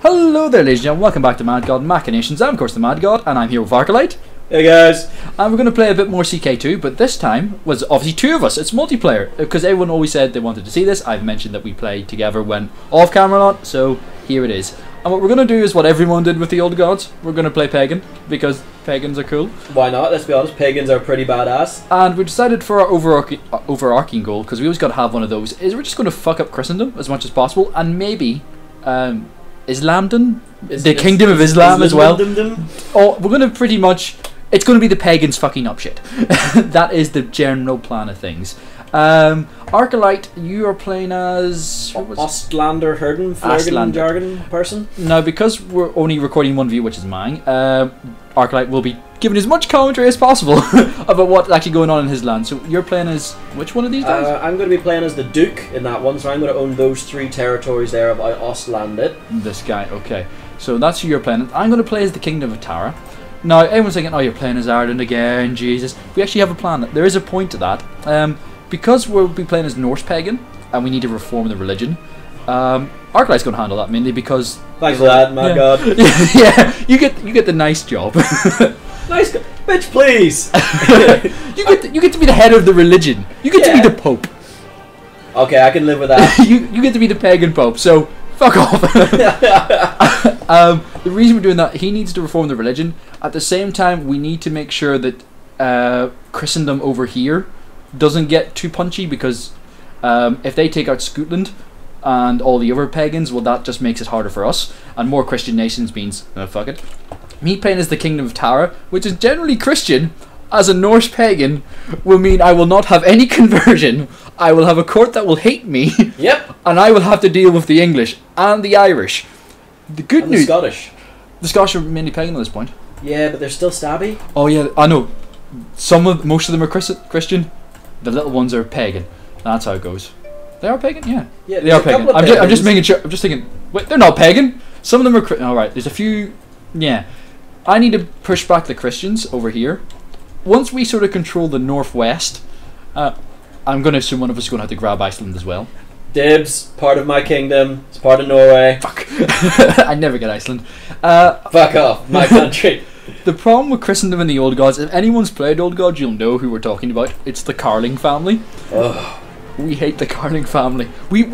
Hello there, ladies and gentlemen, welcome back to Madgod and Machinations. I'm of course the Madgod, and I'm here with Arkalight. Hey guys! And we're going to play a bit more CK2, but this time was obviously two of us. It's multiplayer, because everyone always said they wanted to see this. I've mentioned that we play together when off camera a lot, so here it is. And what we're going to do is what everyone did with the old gods. We're going to play Pagan, because Pagans are cool. Why not? Let's be honest, Pagans are pretty badass. And we decided for our overarching goal, because we always got to have one of those, is we're just going to fuck up Christendom as much as possible, and maybe Islamdom? The Kingdom of Islam as well. Oh, we're going to pretty much... It's going to be the Pagans fucking up shit. That is the general plan of things. Arkalight, you are playing as... Ostlander, Heathen, Flurgan, Jargon person? No, because we're only recording one view, which is mine, Arkalight will be giving as much commentary as possible about what's actually going on in his land. So you're playing as... Which one of these guys? I'm going to be playing as the Duke in that one, so I'm going to own those three territories there of Ostlanded. This guy, okay. So that's who you're playing. I'm going to play as the Kingdom of Tara. Now, everyone's thinking, oh, you're playing as Ireland again, Jesus. We actually have a plan. There is a point to that. Because we'll be playing as Norse Pagan, and we need to reform the religion, Arkalight's going to handle that, mainly because... Thanks for that, my god. Yeah, you get the nice job. Nice bitch, please! you get to be the head of the religion. You get to be the Pope. Okay, I can live with that. you get to be the Pagan Pope, so... Fuck off! The reason we're doing that, he needs to reform the religion. At the same time, we need to make sure that Christendom over here doesn't get too punchy, because if they take out Scotland and all the other pagans, well, that just makes it harder for us. And more Christian nations means, fuck it. Me playing as the Kingdom of Tara, which is generally Christian, as a Norse pagan, will mean I will not have any conversion. I will have a court that will hate me. Yep. And I will have to deal with the English and the Irish. The good news... The Scottish. The Scottish are mainly pagan at this point. Yeah, but they're still stabby. Oh yeah, I know. Most of them are Christian. The little ones are pagan. That's how it goes. They are pagan, yeah. Yeah, they are pagan. I'm just making sure. I'm just thinking. Wait, they're not pagan. Some of them are. All right. There's a few. Yeah. I need to push back the Christians over here. Once we sort of control the northwest, I'm going to assume one of us is going to have to grab Iceland as well. Dibs, part of my kingdom. It's part of Norway. Fuck. I never get Iceland. Fuck off, my country. The problem with Christendom and the Old Gods, if anyone's played Old Gods, you'll know who we're talking about. It's the Carling family. Ugh. We hate the Carling family.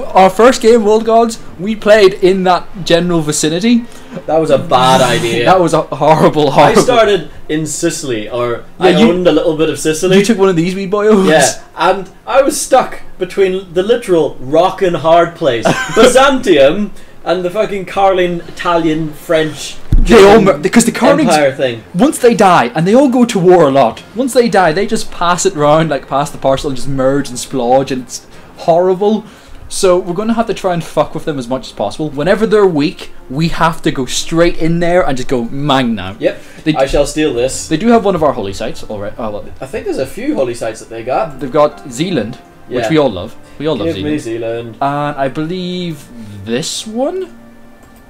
Our first game of Old Gods, we played in that general vicinity. That was a bad idea. That was a horrible. I started in Sicily, or I owned a little bit of Sicily. You took one of these wee boyos? Yeah, and I was stuck between the literal rock and hard place, Byzantium, and the fucking Carling Italian, French... They all because the Carlings, Empire thing. Once they die, and they all go to war a lot. Once they die, they just pass it round, like pass the parcel, and just merge and splodge, and it's horrible. So we're going to have to try and fuck with them as much as possible. Whenever they're weak, we have to go straight in there and just go mang now. Yep. I shall steal this. They do have one of our holy sites, all right. I think there's a few holy sites that they got. They've got Zealand, which we all love. We all love Zealand. Give me Zealand. And I believe this one.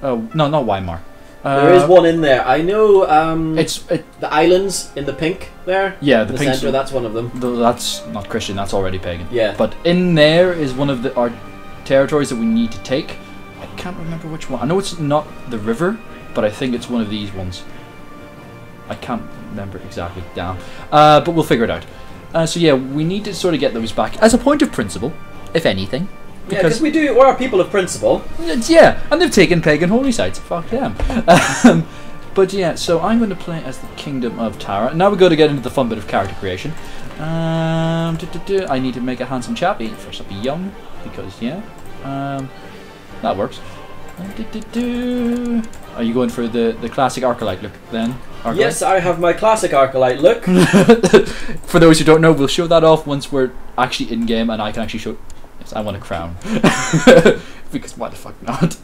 Oh no, not Weimar. There is one in there. I know. The islands in the pink there. Yeah, the pink center. That's one of them. That's not Christian. That's already pagan. Yeah. But in there is one of our territories that we need to take. I can't remember which one. I know it's not the river, but I think it's one of these ones. I can't remember exactly. Damn. But we'll figure it out. So yeah, we need to sort of get those back as a point of principle, if anything. Because we're people of principle. Yeah, and they've taken pagan holy sites. Fuck them. But yeah, so I'm going to play as the Kingdom of Tara. Now we're going to get into the fun bit of character creation. I need to make a handsome chappy. First up, be young, because yeah, that works. Are you going for the classic Arkalight look then? Arkalight? Yes, I have my classic Arkalight look. For those who don't know, we'll show that off once we're actually in game, and I can actually show. Yes, I want a crown. Because why the fuck not?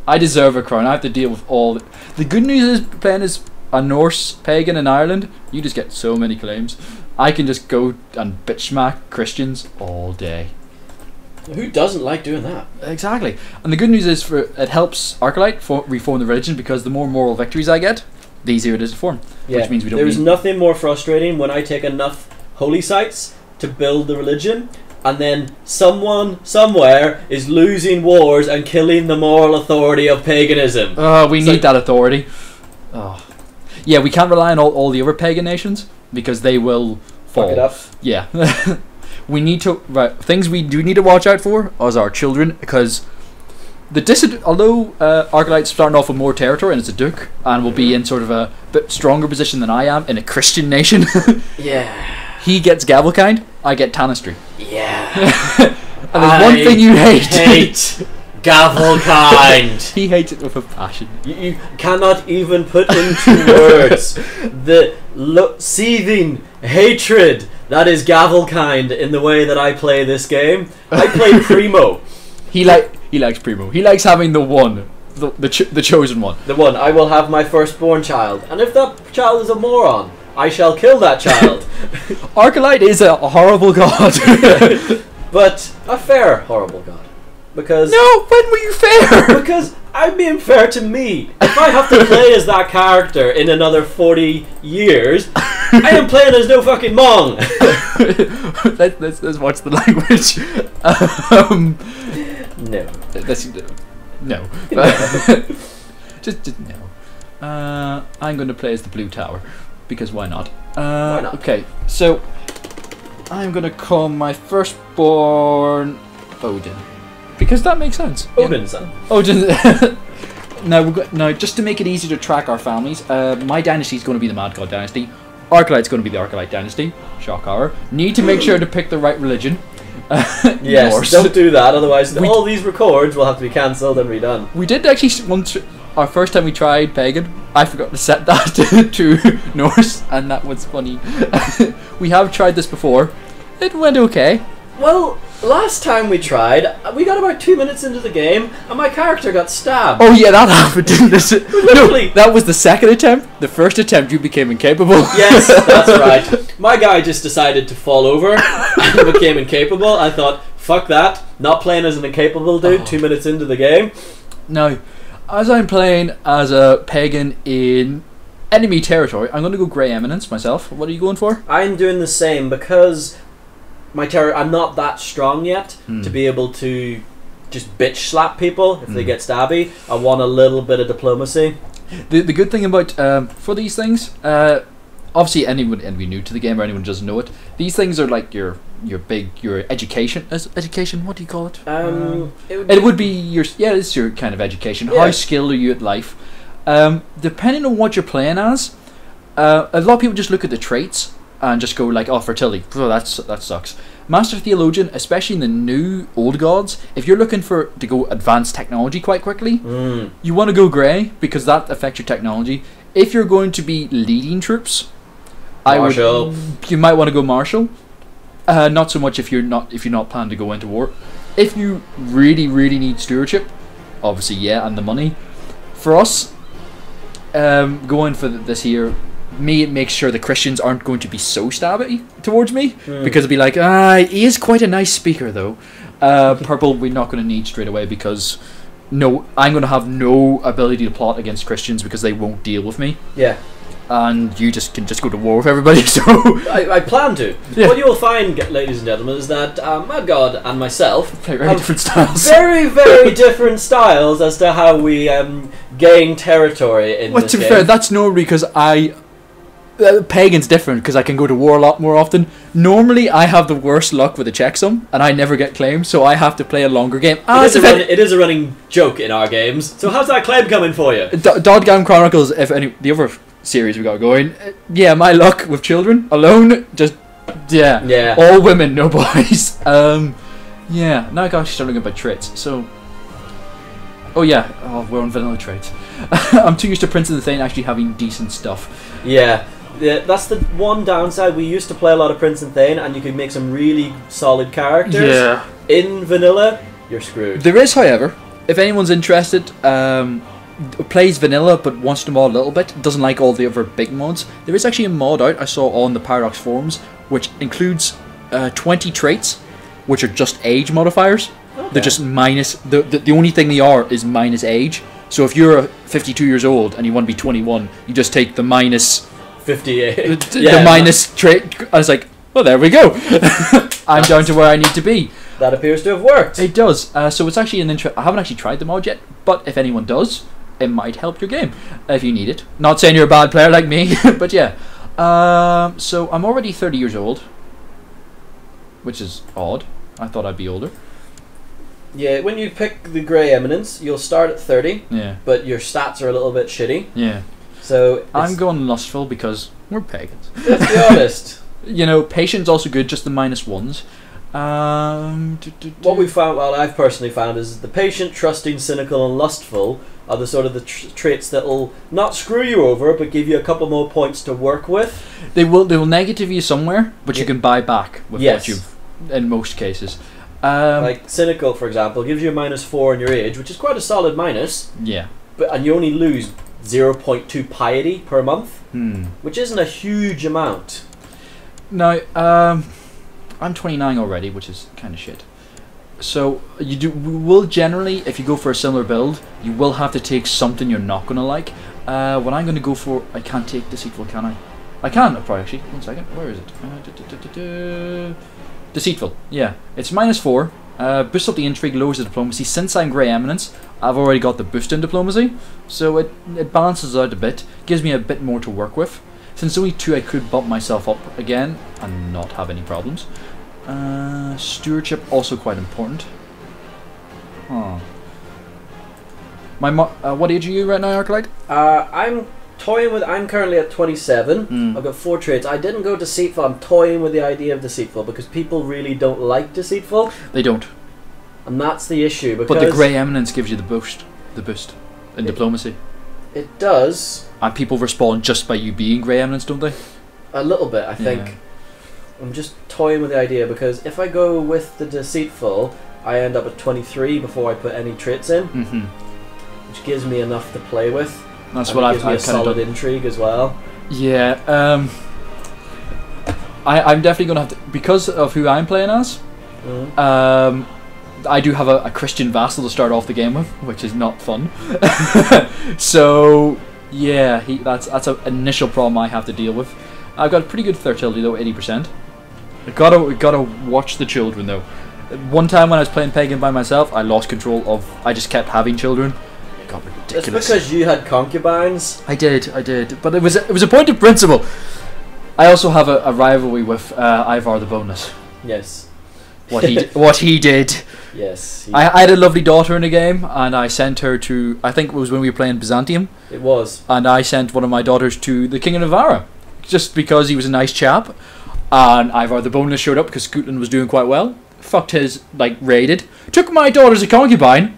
I deserve a crown. I have to deal with all... The good news is playing as a Norse pagan in Ireland, you just get so many claims. I can just go and bitch smack Christians all day. Who doesn't like doing that? Exactly. And the good news is it helps Arkalight reform the religion, because the more moral victories I get, the easier it is to form. Yeah. Which means we don't There's nothing more frustrating when I take enough holy sites to build the religion, and then someone somewhere is losing wars and killing the moral authority of paganism. We need that authority. Oh. Yeah, we can't rely on all the other pagan nations because they will fall. Fuck it up. Yeah. We need to things we do need to watch out for is our children, because although Arkalights starting off with more territory and it's a duke and will be in sort of a bit stronger position than I am in a Christian nation. Yeah. He gets Gavelkind, I get Tanistry. Yeah. And there's one thing you hate. Gavelkind. He hates it with a passion. You cannot even put into words the seething hatred that is Gavelkind in the way that I play this game. I play Primo. He likes Primo. He likes having the one, the chosen one. The one. I will have my firstborn child, and if that child is a moron, I shall kill that child. Arkalight is a horrible god. But a fair horrible god. Because no, when were you fair? Because I'm being fair to me. If I have to play as that character in another 40 years, I am playing as no fucking Mong. Let's watch the language. No. Just no. I'm going to play as the Blue Tower because why not? Why not? Okay, so I'm going to call my firstborn Odin. Because that makes sense. Odin's son. Odin. Now, just to make it easier to track our families, my dynasty is going to be the Madgod dynasty. Arkalight's going to be the Arkalight dynasty. Shock horror. Need to make sure to pick the right religion. Yes, Norse. don't do that, otherwise all these records will have to be cancelled and redone. We did actually once. Our first time we tried pagan, I forgot to set that to Norse, and that was funny. We have tried this before. It went okay. Well, last time we tried, we got about 2 minutes into the game, and my character got stabbed. Oh yeah, that happened, didn't it? Literally. No, that was the second attempt. The first attempt, you became incapable. Yes, that's right. My guy just decided to fall over and became incapable. I thought, fuck that. Not playing as an incapable dude 2 minutes into the game. Now, as I'm playing as a pagan in enemy territory, I'm going to go Grey Eminence myself. What are you going for? I'm doing the same because I'm not that strong yet to be able to just bitch slap people if they get stabby. I want a little bit of diplomacy. The good thing about for these things, obviously anyone new to the game or anyone who doesn't know it, these things are like your education. Education, what do you call it? It would be your it's your kind of education. Yeah. How skilled are you at life? Depending on what you're playing as, a lot of people just look at the traits and just go like, oh, fertility, oh, that sucks. Master Theologian, especially in the new old gods, if you're looking to go advanced technology quite quickly, you want to go grey because that affects your technology. If you're going to be leading troops, you might want to go martial. Not so much if you're not planning to go into war. If you really need stewardship, obviously and the money. For us, going for this here, it makes sure the Christians aren't going to be so stabby towards me because it'd be like, he is quite a nice speaker though. Purple we're not going to need straight away because I'm going to have no ability to plot against Christians because they won't deal with me. Yeah. And you can just go to war with everybody. So I plan to. Yeah. What you will find, ladies and gentlemen, is that Madgod and myself play very different styles. Very different styles as to how we gain territory in this to be game. fair, that's normally because Pagan's different because I can go to war a lot more often. Normally, I have the worst luck with a checksum, and I never get claimed, so I have to play a longer game. It is a running joke in our games. So how's that claim coming for you? Dodgam Chronicles, the other series we got going, my luck with children alone, just all women, no boys. Now I gotta start looking at my traits. So, we're on vanilla traits. I'm too used to Prince of the Thane actually having decent stuff. Yeah, that's the one downside. We used to play a lot of Prince and Thane, and you could make some really solid characters. Yeah. In vanilla, you're screwed. There is, however, if anyone's interested, plays vanilla but wants to mod a little bit, doesn't like all the other big mods, there is actually a mod out I saw on the Paradox forums which includes 20 traits which are just age modifiers. Okay. They're just minus the only thing they are is minus age. So if you're 52 years old and you want to be 21, you just take the minus 58 the minus trait. I was like, Well, there we go. I'm down to where I need to be. That appears to have worked. It does. So it's actually an I haven't actually tried the mod yet, but if anyone does, it might help your game if you need it. Not saying you're a bad player like me, but yeah. So I'm already 30 years old, which is odd. I thought I'd be older. Yeah, when you pick the Grey Eminence, you'll start at 30. Yeah. But your stats are a little bit shitty. Yeah. So I'm going lustful because we're pagans. Let's be honest. You know, patience also good, just the -1s. What we found, well, I've personally found, is the patient, trusting, cynical, and lustful are the sort of the traits that will not screw you over, but give you a couple more points to work with. They will negative you somewhere, but you can buy back with what you've, in most cases. Like cynical, for example, gives you a -4 in your age, which is quite a solid minus. Yeah. And you only lose 0.2 piety per month, which isn't a huge amount. Now, I'm 29 already, which is kind of shit. So you will generally, if you go for a similar build, you will have to take something you're not going to like. What I'm going to go for, I can't take Deceitful, can I? I can, probably, actually. 1 second. Where is it? Deceitful. Yeah, it's -4. Boosts up the intrigue, lowers the diplomacy. Since I'm Grey Eminence, I've already got the boost in diplomacy, so it balances out a bit, gives me a bit more to work with. Since only 2, I could bump myself up again and not have any problems. Stewardship also quite important. Huh. What age are you right now, Arkalight? I'm currently at 27. I've got 4 traits. I didn't go Deceitful. I'm toying with the idea of Deceitful because people really don't like Deceitful. They don't. And that's the issue. Because but the Grey Eminence gives you the boost in diplomacy. It does. And people respond just by you being Grey Eminence, don't they? A little bit, I think. Yeah. I'm just toying with the idea because if I go with the Deceitful, I end up at 23 before I put any traits in, which gives me enough to play with. That's what I've kind of solid intrigue as well. Yeah, I'm definitely going to have to, because of who I'm playing as. I do have a Christian vassal to start off the game with, which is not fun. So yeah, that's an initial problem I have to deal with. I've got a pretty good fertility though, 80%. We gotta watch the children though. One time when I was playing Pagan by myself, I lost control of. I just kept having children. It got ridiculous. It's because you had concubines. I did, but it was a point of principle. I also have a rivalry with Ivar the Boneless. Yes. What he did. Yes. I had a lovely daughter in the game, and I sent her to. I think it was when we were playing Byzantium. It was. And I sent one of my daughters to the King of Navarra, just because he was a nice chap. And Ivar the Boneless showed up because Scotland was doing quite well. Fucked his, raided. Took my daughter as a concubine,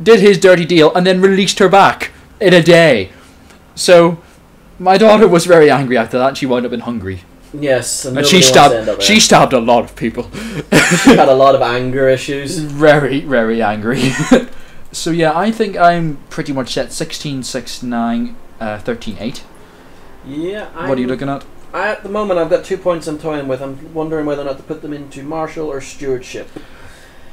did his dirty deal, and then released her back in a day. So, my daughter was very angry after that, and she wound up in Hungary. Yes, and she stabbed a lot of people. She had a lot of anger issues. Very, very angry. So yeah, I think I'm pretty much set 16, 6, 9, 13, 8. Yeah. What are you looking at? At the moment, I've got 2 points I'm toying with. I'm wondering whether or not to put them into martial or stewardship.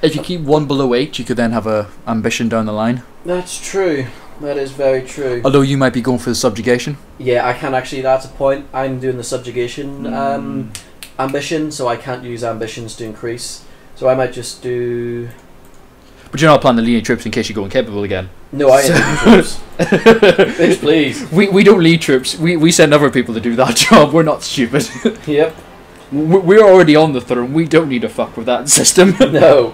If you keep one below 8, you could then have a ambition down the line. That's true. That is very true. Although you might be going for the subjugation. Yeah, I can actually. That's a point. I'm doing the subjugation ambition, so I can't use ambitions to increase. So I might just do. But you're not planning to lead troops in case you go incapable again. No, I ain't leading troops. Bitch, please. We don't lead troops. We send other people to do that job. We're not stupid. Yep. We're already on the throne. We don't need to fuck with that system. No.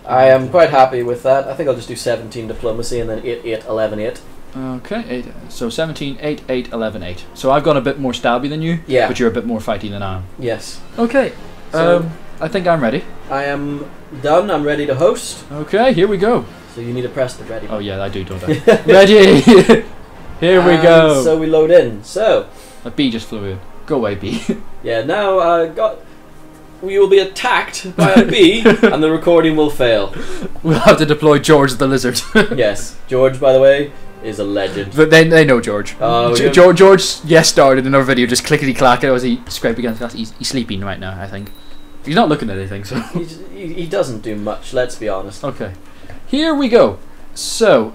I am quite happy with that. I think I'll just do 17 diplomacy and then 8, 8, 11, 8. Okay, 8. So 17, 8, 8, 11, 8. So I've got a bit more stabby than you, yeah. But you're a bit more fighty than I am. Yes. Okay, so I think I'm ready. I am done. I'm ready to host. Okay, here we go. So you need to press the ready. Oh yeah, I do, don't I? Ready! Here we go. So we load in. So a bee just flew in. Go away, bee. Yeah, now we will be attacked by a bee and the recording will fail. We'll have to deploy George the lizard. Yes, George, by the way, is a legend. But they know George. George started another video just clickety clacking as he scraped against glass. He's sleeping right now, I think. He's not looking at anything, so he doesn't do much. Let's be honest. Okay, here we go. So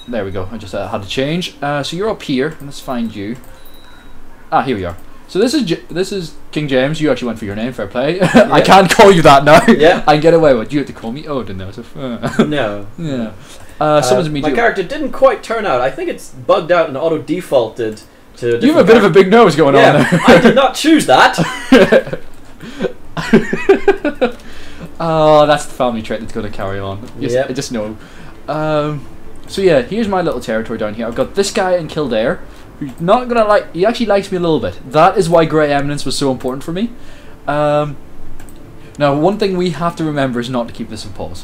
there we go. I just had to change. So you're up here. Let's find you. Ah, here we are. So this is King James. You actually went for your name. Fair play. Yeah. I can't call you that now. Yeah. I can get away with it. You have to call me Odin now. So, No. yeah. My character didn't quite turn out. I think it's bugged out and auto defaulted to. You have a bit of a big nose going on there. I did not choose that. Oh, that's the family trait that's going to carry on. I just know. So yeah, here's my little territory down here. I've got this guy in Kildare, who's not gonna like. He actually likes me a little bit. That is why Grey Eminence was so important for me. Now, one thing we have to remember is not to keep this in pause.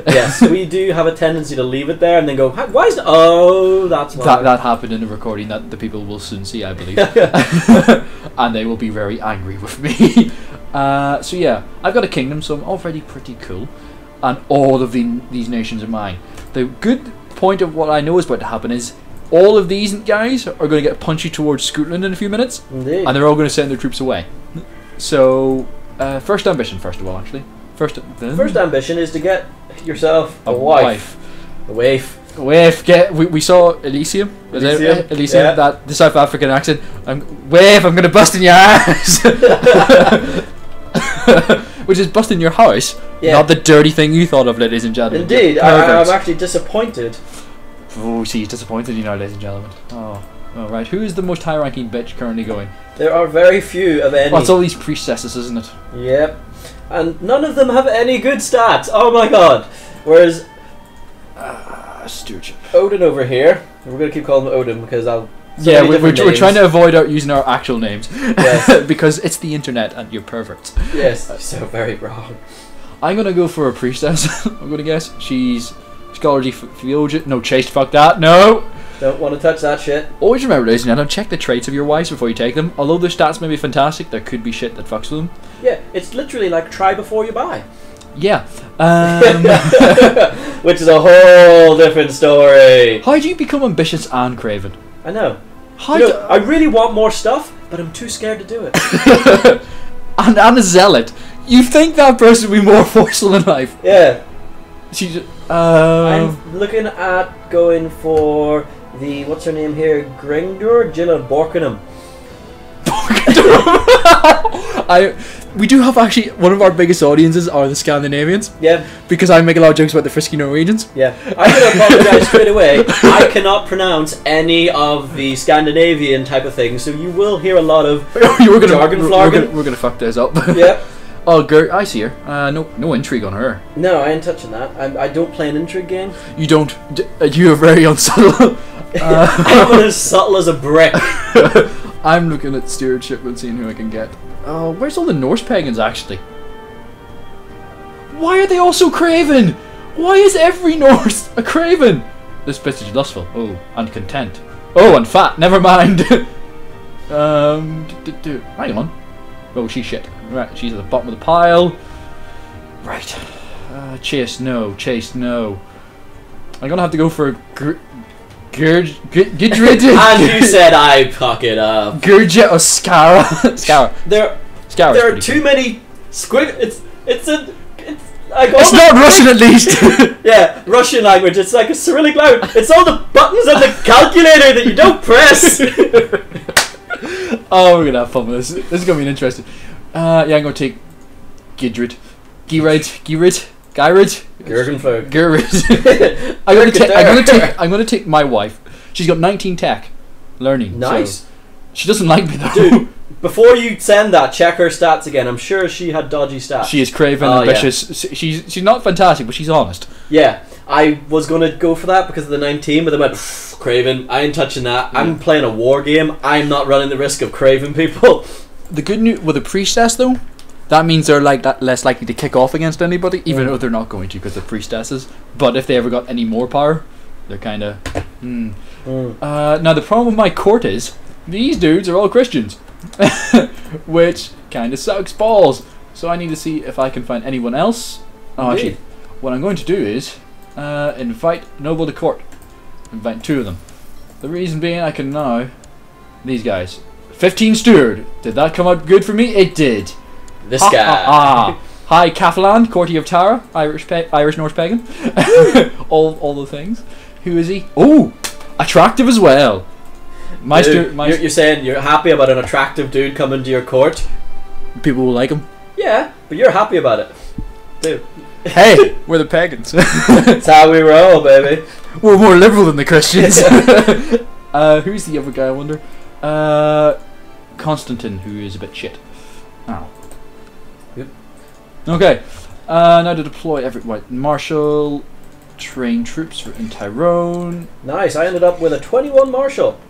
Yes, we do have a tendency to leave it there and then go, why is it? Oh, that's why. That happened in a recording that the people will soon see, I believe. And they will be very angry with me. So yeah, I've got a kingdom, so I'm already pretty cool. And all of these nations are mine. The good point of what I know is about to happen is all of these guys are going to get punchy towards Scotland in a few minutes. Indeed. And they're all going to send their troops away. So, first ambition, first of all, actually. First ambition is to get yourself a wife. A waif. We saw Elysium. Elysium, yeah. The South African accent. I'm gonna bust in your ass. Which is busting your house, not the dirty thing you thought of, ladies and gentlemen. Indeed, I'm actually disappointed. Oh, see, he's disappointed, ladies and gentlemen. Oh, right. Who is the most high-ranking bitch currently going? There are very few of any. Oh, it's all these priestesses, isn't it? Yep. And none of them have any good stats. Oh my god. Whereas stewardship. Odin over here, we're going to keep calling him Odin because we're trying to avoid using our actual names. Yes. Because it's the internet and you're perverts. Yes, so very wrong. I'm going to go for a priestess, I'm going to guess. She's scholarly theologian. No, chaste, fuck that. No! Don't want to touch that shit. Always remember, ladies and gentlemen, check the traits of your wives before you take them. Although their stats may be fantastic, there could be shit that fucks with them. Yeah, it's literally like try before you buy. Yeah. Which is a whole different story. How do you become ambitious and craven? I know. I really want more stuff, but I'm too scared to do it. and a zealot. You think that person would be more forceful in life? Yeah. I'm looking at going for the, what's her name here? Gringor? Gilla Borkenham. We do have actually one of our biggest audiences are the Scandinavians. Yeah. Because I make a lot of jokes about the frisky Norwegians. Yeah. I'm going to apologise straight away. I cannot pronounce any of the Scandinavian type of things, so you will hear a lot of jargon floggen. We're gonna fuck this up. Yeah. Oh, I see her. No intrigue on her. No, I ain't touching that. I don't play an intrigue game. You don't. You are very unsubtle. I'm as subtle as a brick. I'm looking at stewardship and seeing who I can get. Oh, where's all the Norse pagans actually? Why are they all so craven? Why is every Norse a craven? This bitch is lustful. Oh, and content. Oh, and fat. Never mind. Hang on. Oh, she's shit. Right, she's at the bottom of the pile. Right. Chaste, no. Chaste, no. I'm gonna have to go for Gidrid. And you said I fuck it up. Gurja or Skara. Skara. There are too many squig. It's not Russian at least. Yeah, Russian language. It's like a Cyrillic language. It's all the buttons on the calculator that you don't press. Oh, we're gonna have fun with this. This is gonna be interesting. Yeah, I'm gonna take Gidrid. Gyrid. I'm gonna take my wife. She's got 19 tech learning. Nice. So she doesn't like me though. Dude, before you send that, check her stats again. I'm sure she had dodgy stats. She is craven, ambitious. Yeah. She's not fantastic, but she's honest. Yeah, I was gonna go for that because of the 19, but I went craven. I ain't touching that. I'm playing a war game. I'm not running the risk of craven people. The good news with a priestess though, that means they're like that less likely to kick off against anybody, even though they're not going to because they're priestesses. But if they ever got any more power, they're kind of. Now the problem with my court is these dudes are all Christians, which kind of sucks balls. So I need to see if I can find anyone else. Oh, actually, what I'm going to do is invite noble to court. Invite 2 of them. The reason being, I can now these guys. 15 steward. Did that come out good for me? It did. This guy. Hi, Catalan, Courtier of Tara, Irish Norse pagan. all the things. Who is he? Oh, attractive as well. You're saying you're happy about an attractive dude coming to your court? People will like him. Yeah, but you're happy about it, too. Hey, we're the pagans. That's how we roll, baby. We're more liberal than the Christians. Who's the other guy, I wonder? Constantine, who is a bit shit. Oh. Yep. Okay. Now to deploy Marshal, train troops in Tyrone. Nice, I ended up with a 21 Marshal.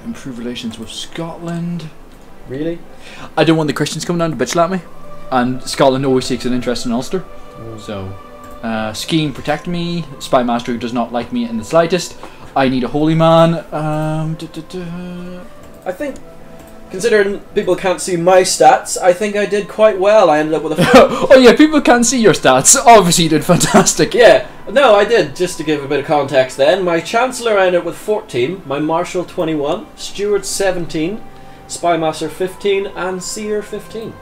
Improve relations with Scotland. Really? I don't want the Christians coming down to bitch slap me. And Scotland always takes an interest in Ulster. So, Scheme protect me. Spy Master who does not like me in the slightest. I need a holy man. I think, considering people can't see my stats, I think I did quite well. I ended up with a... Oh yeah, people can't see your stats. Obviously you did fantastic. Yeah, no, I did. Just to give a bit of context then, my Chancellor ended up with 14, my Marshal 21, Steward 17, Spy Master 15, and Seer 15.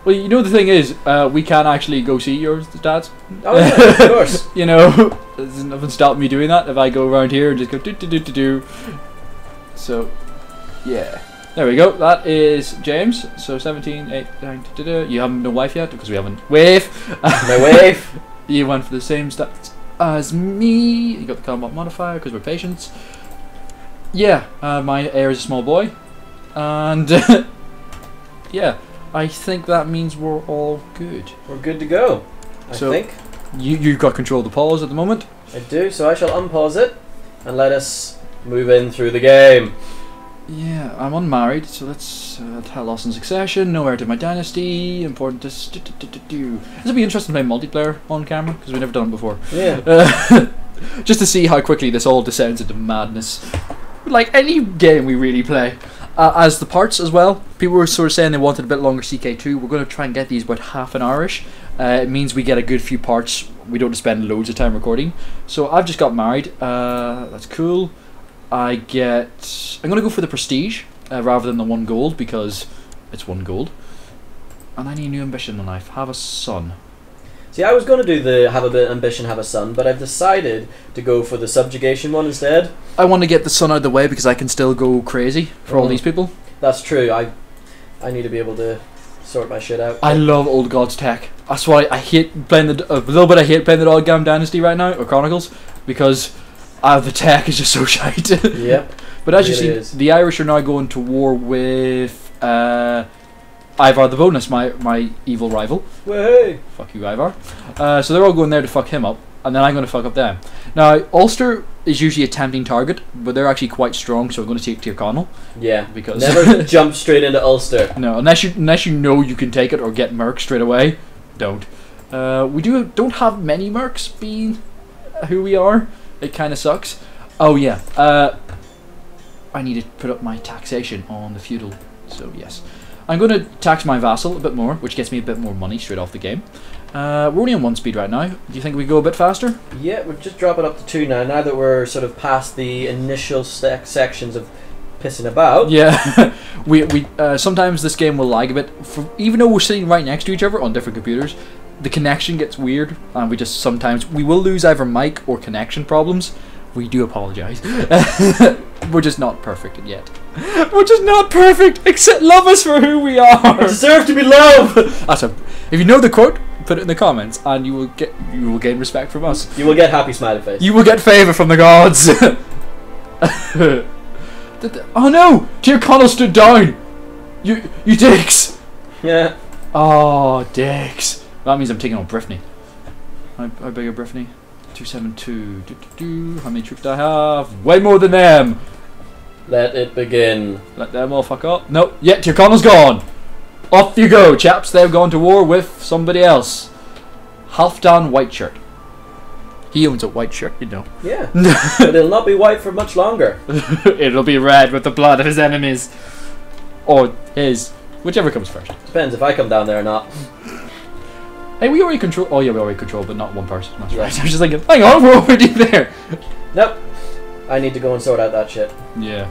Well, you know the thing is, we can actually go see your stats. Oh yeah, of course. You know, there's nothing stopping me doing that if I go around here and just go do. So, yeah. There we go. That is James. So 17, 8, 9, You haven't no wife yet because we haven't. Wave. My wave. You went for the same stats as me. You got the combat modifier because we're patients. Yeah. My heir is a small boy, and yeah. I think that means we're all good. We're good to go, I think. You've got control of the pause at the moment. I do, so I shall unpause it and let us move in through the game. Yeah, I'm unmarried, so let's lost in succession, no heir to my dynasty, important to do. This will be interesting to play multiplayer on camera, because we've never done it before. Yeah. Just to see how quickly this all descends into madness. Like any game we really play. As the parts as well, people were sort of saying they wanted a bit longer CK2. We're going to try and get these about half an hour-ish. It means we get a good few parts. We don't spend loads of time recording. So I've just got married. That's cool. I'm going to go for the prestige rather than the 1 gold because it's 1 gold. And I need a new ambition in life. Have a son. See, I was going to do the have a bit ambition, have a son, but I've decided to go for the subjugation one instead. I want to get the son out of the way because I can still go crazy for all these people. That's true. I need to be able to sort my shit out. I love Old Gods tech. That's why I hate playing a little bit. I hate playing the Dogam Dynasty right now or Chronicles because the tech is just so shite. Yep. But as you see, the Irish are now going to war with Ivar the Bonus, my evil rival. Way. Fuck you, Ivar. So they're all going there to fuck him up, and then I'm going to fuck up them. Now, Ulster is usually a tempting target, but they're actually quite strong, so I'm going to take Tyrconnell. Yeah, because never jump straight into Ulster. No, unless you know you can take it or get mercs straight away, don't. We don't have many mercs being who we are. It kind of sucks. Oh yeah, I need to put up my taxation on the feudal, so yes. I'm going to tax my vassal a bit more, which gets me a bit more money straight off the game. We're only on 1 speed right now. Do you think we go a bit faster? Yeah, we'll just drop it up to 2 now. Now that we're sort of past the initial sections of pissing about. Yeah, we sometimes this game will lag a bit. Even though we're sitting right next to each other on different computers, the connection gets weird, and we will lose either mic or connection problems. We do apologise. We're just not perfect yet. We're just not perfect. Except love us for who we are. I deserve to be loved. If you know the quote, put it in the comments, and you will gain respect from us. You will get happy smiley face. You will get favour from the gods. Oh no! Tyrconnell stood down. You dicks. Yeah. Oh, dicks. That means I'm taking on Brittany. How big are Brittany? 272. How many troops do I have? Way more than them. Let it begin. Let them all fuck up. Nope. Yeah, Tyrconnell's gone. Off you go, chaps. They've gone to war with somebody else. Halfdan Whiteshirt. He owns a white shirt, you know. Yeah. But it'll not be white for much longer. It'll be red with the blood of his enemies. Or his. Whichever comes first. Depends if I come down there or not. Hey, we already control. Oh yeah, we already control, but not one person. That's right. I was just thinking, hang on, we're already there. Nope. I need to go and sort out that shit. Yeah.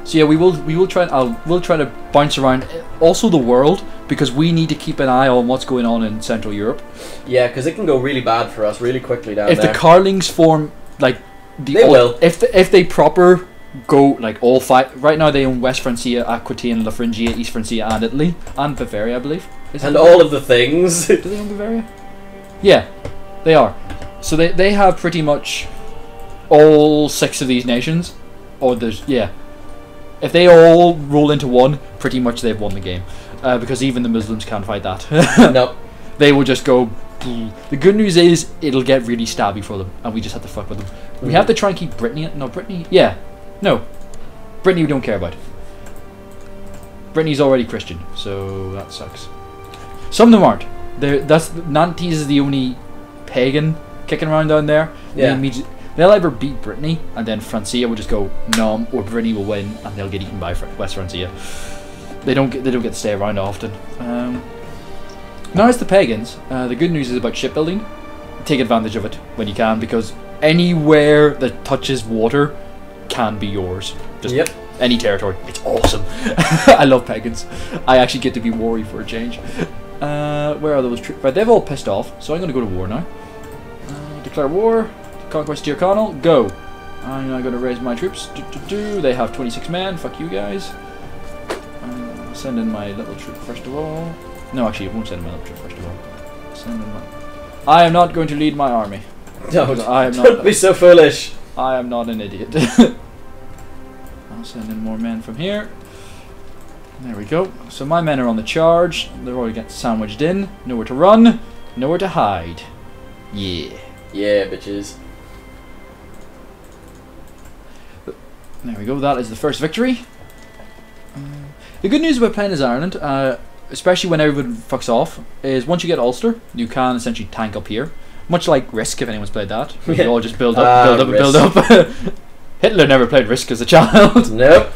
So yeah, we will try. We'll try to bounce around. Also, the world. because we need to keep an eye on what's going on in Central Europe. Yeah, because it can go really bad for us really quickly down If there. the Carlings form like They will. If they proper go like all five. Right now they own West Francia, Aquitaine, La Phrygia, East Francia, and Italy, and Bavaria, I believe. And all of the things. Do they own Bavaria? Yeah, they are. So they have pretty much all 6 of these nations, or if they all roll into one, pretty much they've won the game, because even the Muslims can't fight that. Nope. They will just go. The good news is it'll get really stabby for them, and we just have to fuck with them. We have to try and keep Brittany. No, Brittany. Yeah, no, Brittany we don't care about. Brittany's already Christian, so that sucks. Some of them aren't. Nantes is the only pagan kicking around down there. Yeah. They'll either beat Brittany, and then Francia will just go nom, or Brittany will win, and they'll get eaten by West Francia. They don't get to stay around often. Now it's the pagans. The good news is about shipbuilding. Take advantage of it when you can, because anywhere that touches water can be yours. Just any territory. It's awesome. I love pagans. I actually get to be warrior for a change. Where are those troops? Right, they've all pissed off, so I'm going to go to war now. Declare war. Conquest Tyrconnell. Go. I'm now going to raise my troops. They have 26 men. Fuck you guys. Send in my little troop first of all. No, actually, it won't send in my little troop first of all. Send in my... I am not going to lead my army. Don't be so foolish. I am not an idiot. I'll send in more men from here. There we go. So my men are on the charge. They're already getting sandwiched in. Nowhere to run. Nowhere to hide. Yeah. Yeah, bitches. There we go. That is the first victory. The good news about playing as Ireland, especially when everyone fucks off, is once you get Ulster, you can essentially tank up here. Much like Risk, if anyone's played that. You all just build up, build up. Hitler never played Risk as a child. Nope.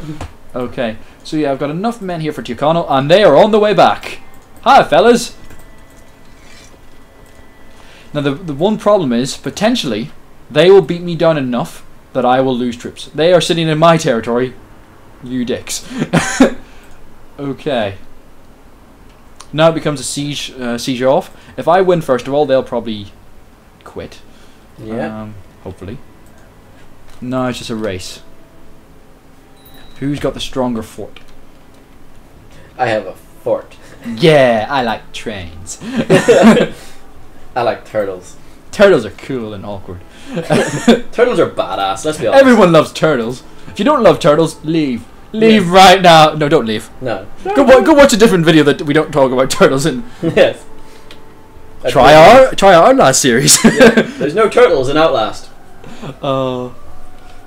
Okay, so yeah, I've got enough men here for Tyrconnell, and they are on the way back. Hi, fellas. Now, the one problem is, potentially, they will beat me down enough that I will lose troops. They are sitting in my territory. You dicks. Okay. Now it becomes a siege off. If I win first of all, they'll probably quit. Yeah. Hopefully. No, it's just a race. Who's got the stronger fort? I have a fort. Yeah, I like trains. I like turtles. Turtles are cool and awkward. Turtles are badass, let's be honest. Everyone loves turtles. If you don't love turtles, leave. Leave right now. No, don't leave. No. Go watch a different video that we don't talk about turtles in. Yes. Try our last series. Yeah. There's no turtles in Outlast. Oh,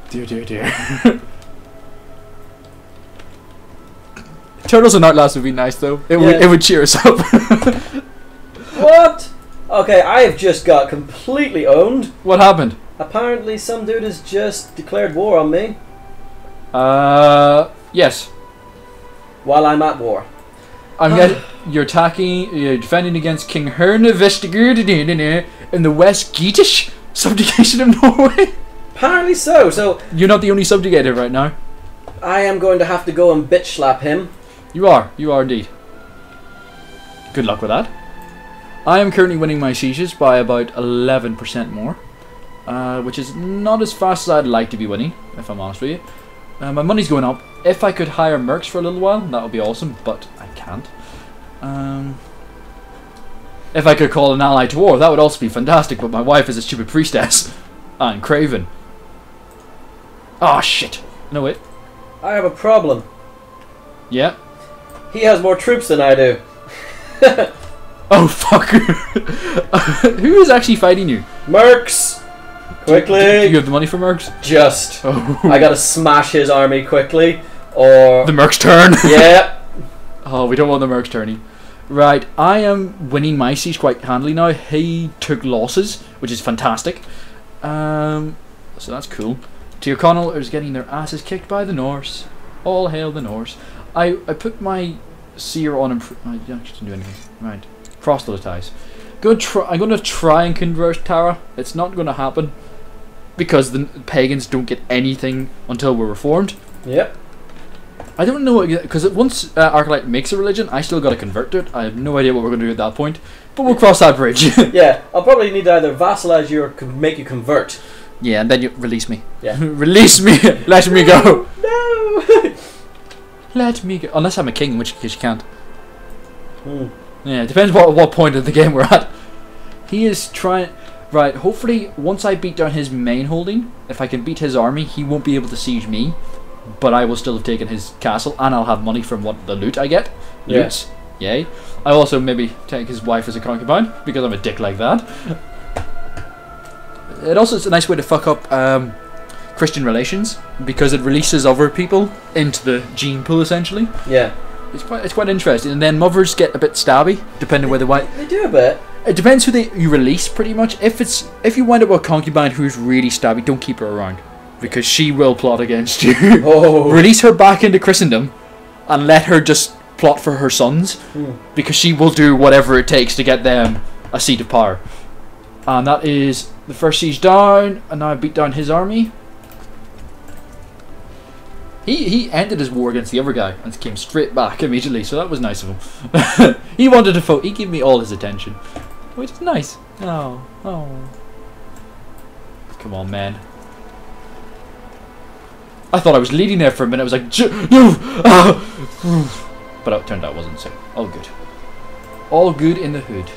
dear. Turtles in Outlast would be nice though. It would cheer us up. What? Okay, I have just got completely owned. What happened? Apparently some dude has just declared war on me. Yes. While I'm at war. You're defending against King Herne Vestigurd in the West Geatish subjugation of Norway. Apparently so. So you're not the only subjugated right now. I am going to have to go and bitch slap him. You are indeed. Good luck with that. I am currently winning my sieges by about 11% more, which is not as fast as I'd like to be winning, if I'm honest with you. My money's going up. If I could hire mercs for a little while, that would be awesome, but I can't. If I could call an ally to war, that would also be fantastic, but my wife is a stupid priestess. And Craven. Oh, shit. No, wait. I have a problem. Yeah? He has more troops than I do. Oh, fuck. Who is actually fighting you? Mercs! Quickly! Do you have the money for mercs? Just. Oh. I gotta smash his army quickly, or... The mercs turn! Yeah! Oh, we don't want the mercs turning. Right, I am winning my siege quite handily now. He took losses, which is fantastic. So that's cool. Tyrconnell is getting their asses kicked by the Norse. All hail the Norse. I put my seer on I actually didn't do anything. Right. Proselytize. I'm going to try and convert Tara. It's not going to happen because the pagans don't get anything until we're reformed. Yep. I don't know, because once Arkalight makes a religion, I still got to convert to it. I have no idea what we're going to do at that point, but we'll cross that bridge. Yeah, I'll probably need to either vassalize you or make you convert. Yeah, and then you release me. Yeah. Release me! Let me go! No! Let me go. Unless I'm a king, in which case you can't. Hmm. Yeah, it depends what point of the game we're at. He is trying... Right, hopefully, once I beat down his main holding, if I can beat his army, he won't be able to siege me. But I will still have taken his castle, and I'll have money from what the loot I get. Yeah. Loots. Yay. I'll also maybe take his wife as a concubine, because I'm a dick like that. It also is a nice way to fuck up Christian relations, because it releases other people into the gene pool, essentially. Yeah. It's quite interesting. And then mothers get a bit stabby, depending where they want. They do a bit. It depends who you release, pretty much. If you wind up with a concubine who's really stabby, don't keep her around, because she will plot against you. Oh. Release her back into Christendom, and let her just plot for her sons, because she will do whatever it takes to get them a seat of power. And that is the first siege down, and now I beat down his army. He ended his war against the other guy and came straight back immediately, so that was nice of him. He wanted to vote. He gave me all his attention, which is nice. Oh. Come on, man. I thought I was leading there for a minute. I was like, no! But it turned out it wasn't, so all good. All good in the hood.